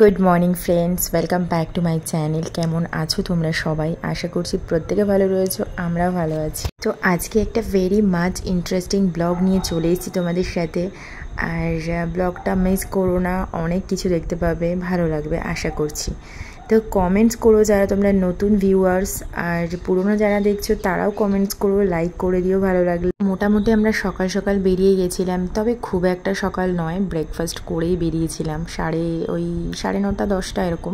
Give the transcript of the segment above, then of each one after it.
Good morning friends, welcome back to my channel. কেমন আছো তোমরা সবাই? আশা করছি প্রত্যেকে ভালো রয়েছো, আমরাও ভালো আছি। তো আজকে একটা ভেরি মাচ ইন্টারেস্টিং ব্লগ নিয়ে চলে এসেছি তোমাদের সাথে। আর ব্লগটা মিস করো না, অনেক কিছু দেখতে পাবে, ভালো লাগবে আশা করছি। তো কমেন্টস করো যারা তোমরা নতুন ভিউয়ার্স, আর পুরনো যারা দেখছো তারাও কমেন্টস করো, লাইক করে দিও ভালো লাগলে। মোটামুটি আমরা সকাল সকাল বেরিয়ে গেছিলাম, তবে খুব একটা সকাল নয়, ব্রেকফাস্ট করেই বেরিয়েছিলাম সাড়ে 9টা 10টা এরকম।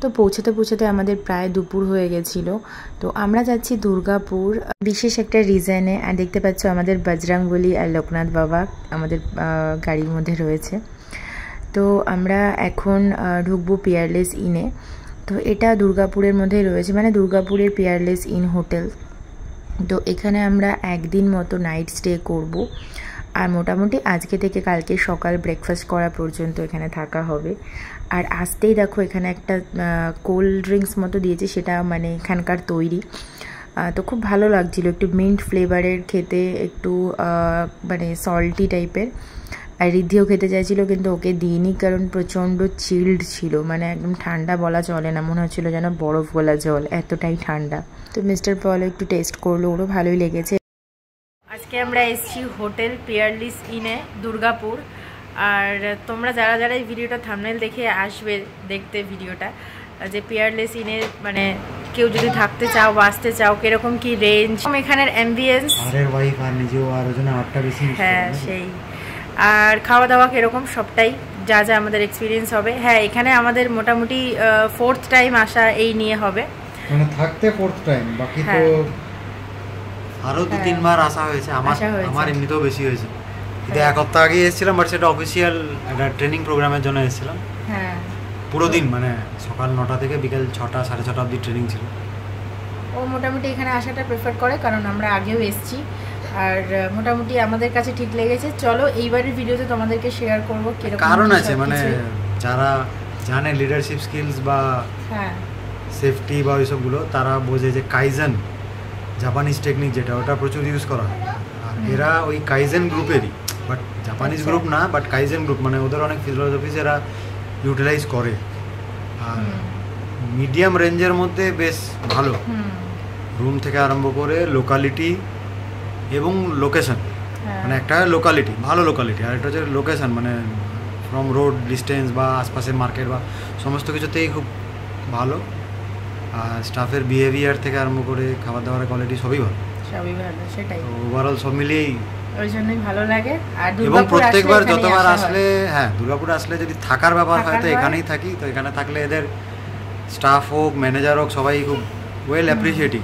তো পৌঁছাতে আমাদের প্রায় দুপুর হয়ে গেছিলো। তো আমরা যাচ্ছি দুর্গাপুর বিশেষ একটা রিজনে। আর দেখতে পাচ্ছ আমাদের বজরংবলী আর লোকনাথ বাবা আমাদের গাড়ির মধ্যে রয়েছে। তো আমরা এখন ঢুকবো পিয়ারলেস ইনে। তো এটা দুর্গাপুরের মধ্যে রয়েছে, মানে দুর্গাপুরের পিয়ারলেস ইন হোটেল। তো এখানে আমরা একদিন মতো নাইট স্টে করব। আর মোটামুটি আজকে থেকে কালকে সকাল ব্রেকফাস্ট করা পর্যন্ত এখানে থাকা হবে। আর আসতেই দেখো এখানে একটা কোল্ড ড্রিঙ্কস মতো দিয়েছে, সেটা মানে এখানকার তৈরি। তো খুব ভালো লাগছিল, একটু মিন্ট ফ্লেভারের খেতে, একটু মানে সল্টি টাইপের। আর রিদ্ধিও খেতে চাইছিল, কিন্তু ওকে দিইনি, কারণ প্রচণ্ড চিল্ড ছিল, মানে একদম ঠান্ডা বলা চলে না, মনে হচ্ছিলো যেন বরফ গলা জল, এতটাই ঠান্ডা। তো মিস্টার পল একটু টেস্ট করলো, ওরও ভালোই লেগেছে। আজকে আমরা এসেছি হোটেল পিয়ারলেস ইনে দুর্গাপুর। আর তোমরা যারা যারা এই ভিডিওটা থাম্বনেল দেখে আসবে দেখতে ভিডিওটা, যে পিয়ারলেস ইনে মানে কেউ যদি থাকতে চাও বা আসতে চাও, কিরকম কি রেঞ্জ, এখানের অ্যাম্বিয়েন্স, হ্যাঁ সেই, আর খাওয়া দাওয়া কিরকম, সবটাই যা যা আমাদের এক্সপিরিয়েন্স হবে। হ্যাঁ, এখানে আমাদের মোটামুটি 4th টাইম আসা এই নিয়ে হবে, মানে থাকতে 4th টাইম, বাকি তো আরো 2-3 বার আসা হয়েছে। আমার এমনিতেও বেশি হয়েছে। কিন্তু এক সপ্তাহ আগে এসেছিলাম, বাট সেটা অফিসিয়াল একটা ট্রেনিং প্রোগ্রামের জন্য এসেছিলাম। হ্যাঁ, পুরো দিন, মানে সকাল 9টা থেকে বিকেল 6টা 6:30 অবধি ট্রেনিং ছিল। ও মোটামুটি এখানে আসাটা প্রেফার করে, কারণ আমরা আগেও এসেছি। আর মোটামুটি আমাদের কাছে ঠিক লেগেছে। চলো এইবারের ভিডিওতে তোমাদেরকে শেয়ার করবো কিরকম কারণ আছে, মানে যারা জানে লিডারশিপ স্কিলস বা হ্যাঁ সেফটি বা ওইসবগুলো, তারা বোঝে যে কাইজেন জাপানিজ টেকনিক, যেটা ওটা প্রচুর ইউজ করা হয়। আর এরা ওই কাইজেন গ্রুপেরই, বাট জাপানিজ গ্রুপ না, বাট কাইজেন গ্রুপ, মানে ওদের অনেক ফিলোসফিস এরা ইউটিলাইজ করে। আর মিডিয়াম রেঞ্জের মধ্যে বেশ ভালো, রুম থেকে আরম্ভ করে লোকালিটি এবং লোকেশন। মানে একটা লোকালিটি, ভালো লোকালিটি, আর একটা হচ্ছে লোকেশন, মানে ফ্রম রোড ডিস্টেন্স বা আশপাশের মার্কেট বা সমস্ত কিছুতেই খুব ভালো। আর স্টাফের বিহেভিয়ার থেকে আরম্ভ করে খাবার দাবারের কোয়ালিটি সবই ভালো, সেটাই ওভারঅল সব মিলিয়েই ওই জন্যই ভালো লাগে। আর এবং প্রত্যেকবার যতবার আসলে, হ্যাঁ দুর্গাপুরে আসলে যদি থাকার ব্যাপার হয় তো এখানেই থাকি। তো এখানে থাকলে এদের স্টাফ হোক, ম্যানেজার হোক, সবাই খুব ওয়েল অ্যাপ্রিসিয়েটিং,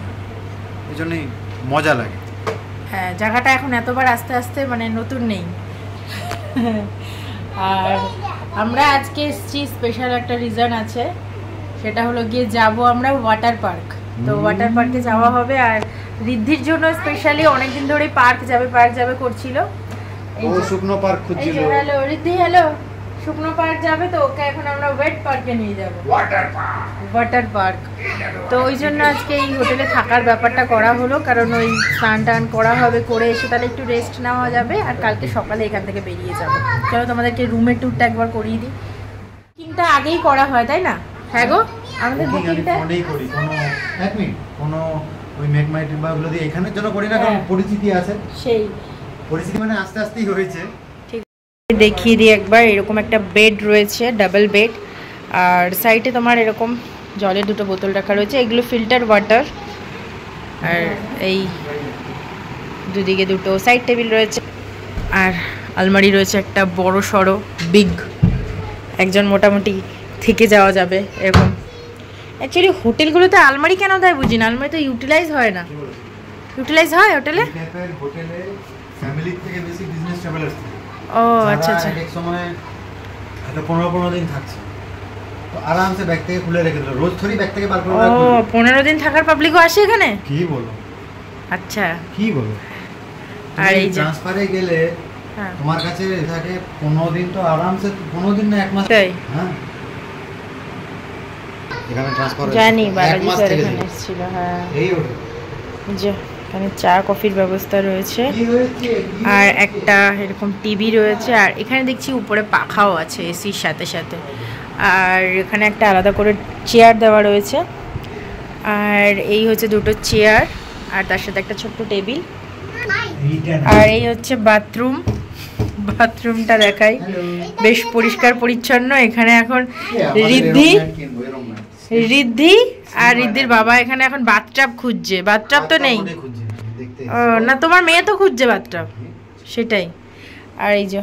এই জন্যই মজা লাগে। হ্যাঁ, জায়গাটা এখন এতবার আস্তে আস্তে মানে নতুন নেই। আর আমরা আজকে এসেছি, স্পেশাল একটা রিজন আছে, সেটা হলো গিয়ে যাব আমরা ওয়াটার পার্ক। তো ওয়াটার পার্কে যাওয়া হবে, আর রিদ্ধির জন্য স্পেশালি অনেকদিন ধরে পার্ক যাবে করছিল। ও শুকনো পার্ক খুঁজছিল। হ্যালো রিদ্ধি, হ্যালো, শুকনো পার্ক যাবে, তো ওকে এখন আমরা ওয়েট পার্কে নিয়ে যাব, ওয়াটার পার্ক। তো ওই জন্য আজকে এই হোটেলে থাকার ব্যাপারটা করা হলো, কারণ ওই স্নান টান করা হবে, করে এসে তাহলে একটু রেস্ট নেওয়া যাবে, আর কালকে সকালে এখান থেকে বেরিয়ে যাবো। চলো তোমাদেরকে রুমের ট্যুরটা একবার করিয়ে দিই। বুকিংটা আগেই করা হয়, তাই না? হ্যাঁ গো, আমাদের বুকিংটা ফোনেই করি, কোনো ওই মেক মাই ট্রিপ বা ওগুলো দিয়ে এখানের জন্য করি না, কারণ পরিচিতি আছে। সেই পরিচিতি মানে আস্তে আস্তেই হয়েছে। ঠিক দেখিয়ে দিই একবার। এরকম একটা বেড রয়েছে, ডাবল বেড, আর সাইডে তোমার এরকম জলের 2টো বোতল রাখা রয়েছে, এগুলো ফিল্টার ওয়াটার। আর এই দুদিকে 2টো সাইড টেবিল রয়েছে, আর আলমারি রয়েছে একটা বড় সড়ো বিগ, একজন মোটামুটি থেকে যাওয়া যাবে এরকম। অ্যাকচুয়ালি হোটেলগুলোতে আলমারি কেন দেয় বুঝি না, আলমারি তো ইউটিলাইজ হয় না। ইউটিলাইজ হয় হোটেলে? হোটেলে ফ্যামিলি থেকে বেশি বিজনেস ট্রাভেলার্স থাকে। ও আচ্ছা আচ্ছা, এক সময় এটা 15 দিন থাকছে, তো আরামসে ব্যাগ থেকে খুলে রেখে দিল, রোজ থরি ব্যাগ থেকে বার করে। ও 15 দিন থাকার পাবলিকও আসে এখানে? কি বলো, আচ্ছা কি বলো। আর এই ট্রান্সফারে গেলে তোমার কাছে থাকে 15 দিন, তো আরামসে 15 দিন না 1 মাস। হ্যাঁ, এখানে ট্রান্সফার জানি, বালাজি স্যার এখানে ছিল। হ্যাঁ, এই যে এখানে চা কফির ব্যবস্থা রয়েছে, আর একটা এরকম টিভি রয়েছে, আর এখানে দেখছি উপরে পাখাও আছে এসির সাথে সাথে। আর এখানে একটা আলাদা করে চেয়ার দেওয়া রয়েছে, আর এই হচ্ছে দুটো চেয়ার আর তার সাথে একটা ছোট্ট টেবিল। আর এই হচ্ছে বাথরুম, বাথরুমটা দেখাই, বেশ পরিষ্কার পরিচ্ছন্ন। এখানে এখন রিদ্ধি আর রিদ্ধির বাবা এখানে এখন বাথটাব খুঁজছে। বাথটাব তো নেই না, তোমার মেয়ে তো খুঁজছে বাথটাব, সেটাই। আর এই যে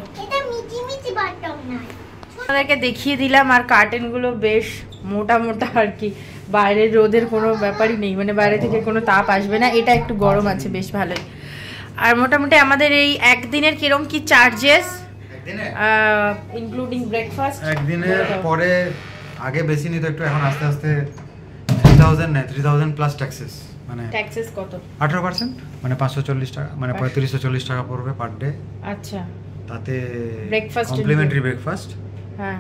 আপনাদেরকে দেখিয়ে দিলাম। আর কার্টেনগুলো বেশ মোটা মোটা আর কি, বাইরের রোদের কোনো ব্যাপারই নেই, মানে বাইরে থেকে কোনো তাপ আসবে না। এটা একটু গরম আছে, বেশ ভালোই। আর মোটামুটি আমাদের এই একদিনের কিরম কি চার্জেস ইনক্লুডিং ব্রেকফাস্ট? একদিনের পরে আগে বেশি নিত একটু, এখন আস্তে আস্তে 3000 নেয়, 3000 প্লাস ট্যাক্সেস। মানে ট্যাক্সেস কত? 18%, মানে 540 টাকা, মানে 3540 টাকা পড়বে পার ডে। আচ্ছা, তাতে ব্রেকফাস্ট কমপ্লিমেন্টারি ব্রেকফাস্ট। হ্যাঁ,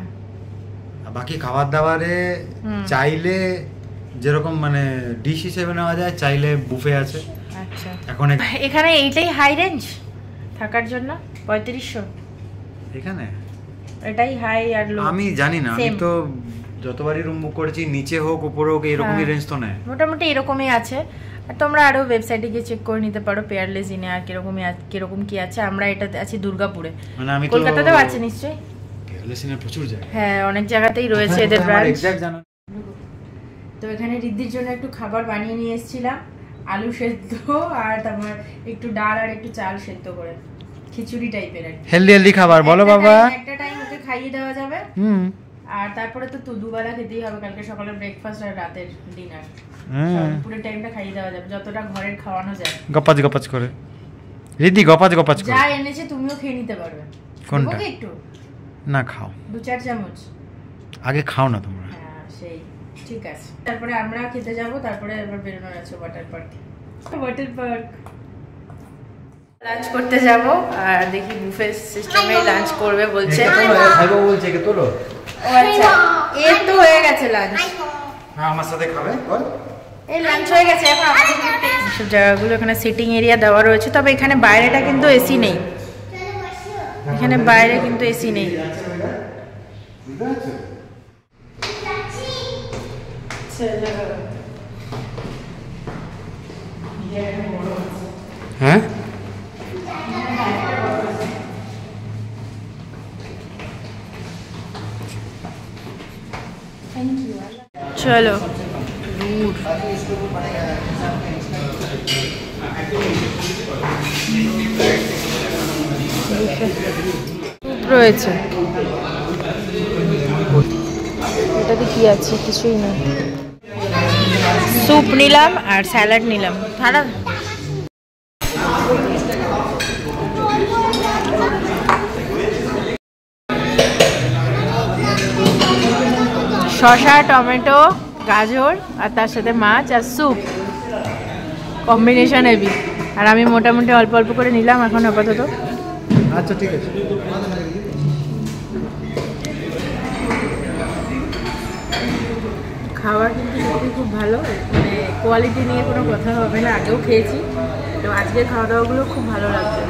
বাকি খাবার দাবারে চাইলে যেরকম মানে ডিশ হিসেবে নেওয়া যায়, চাইলে বুফে আছে। আচ্ছা, এখন এখানে এইটাই হাই রেঞ্জ থাকার জন্য 3500 এখানে, এটাই হাই আর লো? আমি জানি না, আমি তো যতবারই রুম বুক করেছি নিচে হোক উপরে হোক এরকমই রেঞ্জ তো নেয়, মোটামুটি এরকমই আছে। আর তোমরা আরো ওয়েবসাইটে গিয়ে চেক করে নিতে পারো পেয়ারলেস ইনে আর কিরকম কি আছে। আমরা এটাতে আছি দুর্গাপুরে, মানে আমি তো কলকাতাতেও আছে নিশ্চয়ই, পেয়ারলেস ইনে প্রচুর জায়গা, হ্যাঁ অনেক জায়গাতেই রয়েছে এদের ব্রাঞ্চ। এক্সাক্ট জানা। তো এখানে রিদ্ধির জন্য একটু খাবার বানিয়ে নিয়ে এসেছিলাম, আলু সেদ্ধ আর তোমার একটু ডাল আর একটু চাল সেদ্ধ করে, খিচুড়ি টাইপের আর হেলদি খাবার। বলো বাবা, একটা টাইম ওকে খাইয়ে দেওয়া যাবে। আর তারপরে তো দুবেলা খেতেই হবে, কালকে সকালে ব্রেকফাস্ট আর রাতের ডিনার, পুরো টাইমটা খাইয়ে দেওয়া যাবে যতটা ঘরের খাওয়ানো যায়। গপাজ গপাজ করে রিদ্ধি, গপাজ গপাজ করে যা এনেছে তুমিও খেয়ে নিতে পারবে। কোনটা? একটু না খাও, 2-4 চামচ আগে খাও না তোমরা। হ্যাঁ সেই ঠিক আছে, তারপরে আমরা খেতে যাব, তারপরে এবার বেরোনোর আছে ওয়াটার পার্ক। লাঞ্চ করতে যাব, আর দেখি বুফে সিস্টেমে লাঞ্চ করবে বলছে। খাইবো বলছে, কে তোলো? ও আচ্ছা, এর তো হয়ে গেছে লাঞ্চ। হ্যাঁ আমার সাথে খাবে বল। এই লাঞ্চ হয়ে গেছে, এখন আমাদের সব জায়গাগুলো এখানে সিটিং এরিয়া দেওয়া রয়েছে, তবে এখানে বাইরেটা কিন্তু এসি নেই, এখানে বাইরে কিন্তু এসি নেই। হ্যাঁ চলো রয়েছে, এটাতে কি আছে? কিছুই না। স্যুপ নিলাম আর স্যালাড নিলাম। ঠান্ডা শসা, টমেটো, গাজর আর তার সাথে মাছ আর স্যুপ, কম্বিনেশন হেভি। আর আমি মোটামুটি অল্প অল্প করে নিলাম এখন আপাতত। আচ্ছা ঠিক আছে। খাবার কিন্তু সত্যি খুব ভালো, মানে কোয়ালিটি নিয়ে কোনো কথা হবে না, আগেও খেয়েছি তো আজকের খাওয়া দাওয়াগুলো খুব ভালো লাগছে।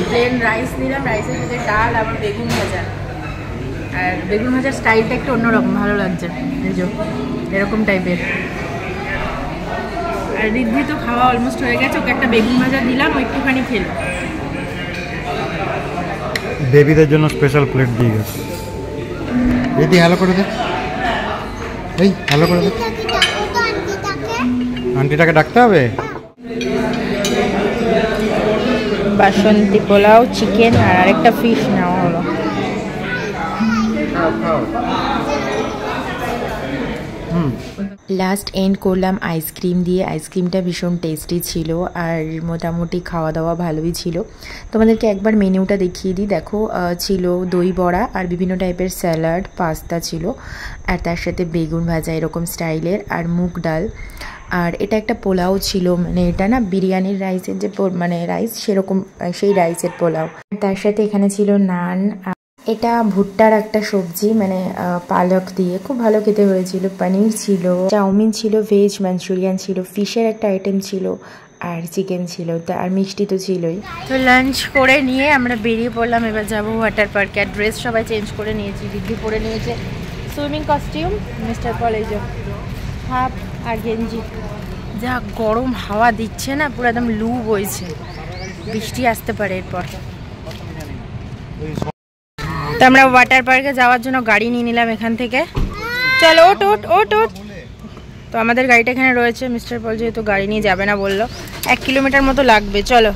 প্লেন রাইস নিলাম, রাইসের সাথে ডাল আবার বেগুন ভাজা, আর বেগুন ভাজার স্টাইলটা একটু অন্যরকম, ভালো লাগছে, এই যে এরকম টাইপের। আর রিদ্ধি তো খাওয়া অলমোস্ট হয়ে গেছে, ওকে একটা বেগুন ভাজা দিলাম, ও একটুখানি খেলো। বেবিদের জন্য স্পেশাল প্লেট দিয়ে গেছে। রিদ্ধি হ্যালো করে দে, এই হ্যালো করে দে। আন্টিটাকে ডাকতে হবে। বাসন্তী পোলাও, চিকেন আর আরেকটা ফিশ নেওয়া হলো। লাস্ট এন্ড করলাম আইসক্রিম দিয়ে। আইসক্রিমটা ভীষণ টেস্টি ছিল আর মোটামুটি খাওয়া দাওয়া ভালোই ছিল। তোমাদেরকে একবার মেনুটা দেখিয়ে দিই। দেখো ছিল দই বড়া আর বিভিন্ন টাইপের স্যালাড, পাস্তা ছিল, আর তার সাথে বেগুন ভাজা এরকম স্টাইলের, আর মুগ ডাল। আর এটা একটা পোলাও ছিল, মানে এটা না বিরিয়ানির রাইসের যে মানে রাইস সেরকম, সেই রাইসের পোলাও। তার সাথে এখানে ছিল নান, এটা ভুট্টার একটা সবজি, মানে পালক দিয়ে, খুব ভালো খেতে হয়েছিল। পনির ছিল, চাউমিন ছিল, ভেজ মাঞ্চুরিয়ান ছিল, ফিশের একটা আইটেম ছিল, আর চিকেন ছিল, আর মিষ্টি তো ছিলই। তো লাঞ্চ করে নিয়ে আমরা বেরিয়ে পড়লাম, এবার যাবো ওয়াটার পার্কে। আর ড্রেস সবাই চেঞ্জ করে নিয়েছি, রিদ্ধি পরে নিয়েছে সুইমিং কস্টিউম, মিস্টার পল এই যে হাফ আর গেঞ্জি। যা গরম হাওয়া দিচ্ছে না, পুরো একদম লু বইছে, বৃষ্টি আসতে পারে এরপর। তো আমরা ওয়াটার পার্কে যাওয়ার জন্য গাড়ি নিয়ে নিলাম এখান থেকে। চলো ওট ওট ওট ওট। তো আমাদের গাড়িটা এখানে রয়েছে। মিস্টার পল যেহেতু গাড়ি নিয়ে যাবে না বললো, 1 কিলোমিটার মতো লাগবে। চলো।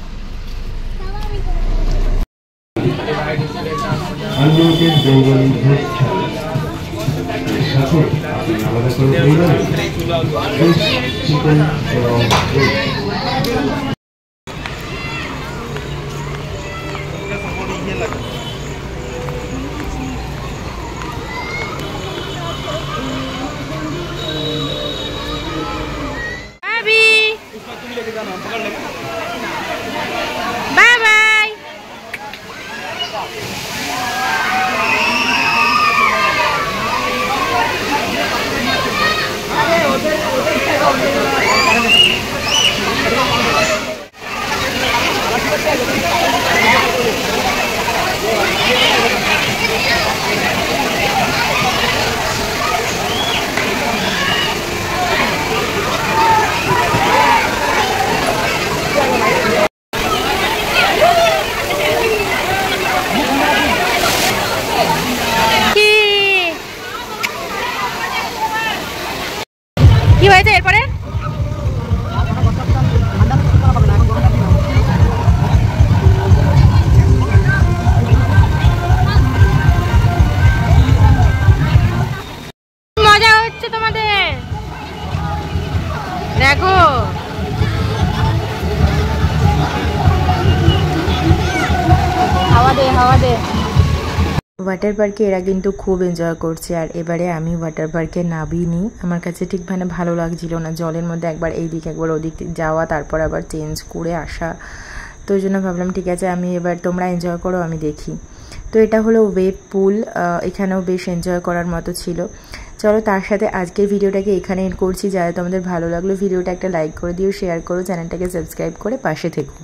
Bye bye. কি হয়েছে এরপরে? মজা হচ্ছে তোমাদের, দেখো। হাওয়া দে হাওয়া দে। ওয়াটার পার্কে এরা কিন্তু খুব এনজয় করছে, আর এবারে আমি ওয়াটার পার্কে নামিনি। আমার কাছে ঠিক মানে ভালো লাগছিল না, জলের মধ্যে একবার এইদিক একবার ওদিক যাওয়া, তারপর আবার চেঞ্জ করে আসা। তো ওই জন্য ভাবলাম ঠিক আছে আমি এবার, তোমরা এনজয় করো আমি দেখি। তো এটা হলো ওয়েভ পুল, এখানেও বেশ এনজয় করার মতো ছিল। চলো, তার সাথে আজকের ভিডিওটাকে এখানে এন্ড করছি। যারা তোমাদের ভালো লাগলো ভিডিওটা একটা লাইক করে দিও, শেয়ার করো, চ্যানেলটাকে সাবস্ক্রাইব করে পাশে থেকো।